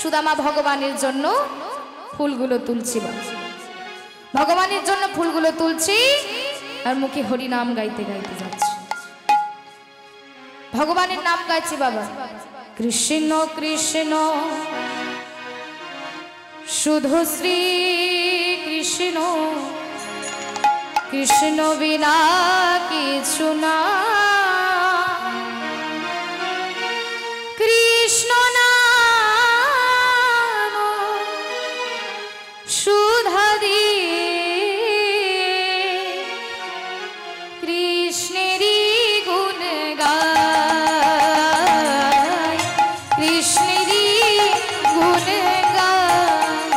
সুদামা ভগবানের জন্য ফুলগুলো তুলছি, ভগবানের জন্য ফুলগুলো তুলছি আর মুখে হরি নাম গাইতে গাইতে যাচ্ছি। ভগবানের নাম গাইছি বাবা, কৃষ্ণ কৃষ্ণ শুধু শ্রী কৃষ্ণ, কৃষ্ণ বিনা কিছু না, কৃষ্ণ নাম সুধা দিয়ে কৃষ্ণেরই গুণ গায়, কৃষ্ণেরই গুণ গায়।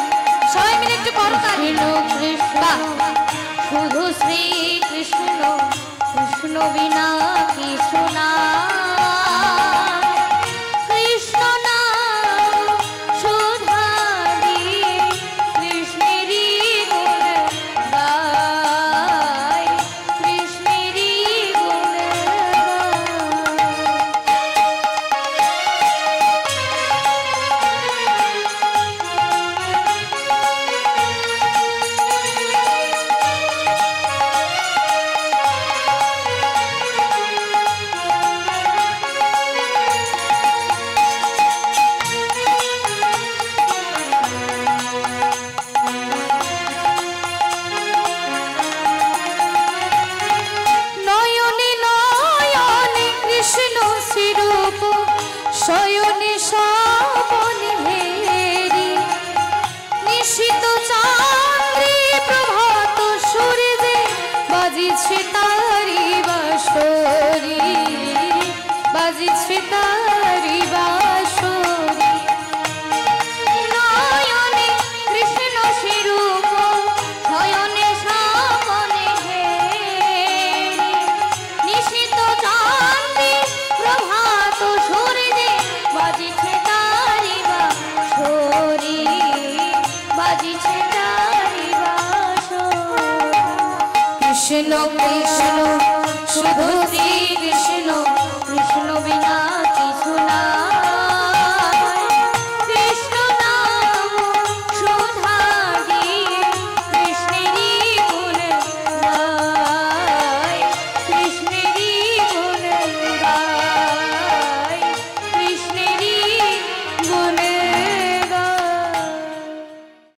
সবাই মিলে একটু করো কৃষ্ণ কৃষ্ণ শুধু শ্রী কৃষ্ণ, কৃষ্ণ বিনা কিছু না, কৃষ্ণ নাম সুধা দিয়ে কৃষ্ণেরই গুণ গায়, কৃষ্ণেরই গুণ শয়নে স্বপনে হেরি, নিশিত চাঁদে প্রভাত সূর্যে বাজিছে তারি বাঁশরি, বাজিছে তারি বাঁশরি। নয়নে কৃষ্ণ স্বরূপ শয়নে স্বপনে হেরি, নিশিত চাঁদে প্রভাত সূর্যে বাজিছে তারি বাঁশরি, বাজিছে তারি বাঁশরি। কৃষ্ণ কৃষ্ণ শুধু শ্রী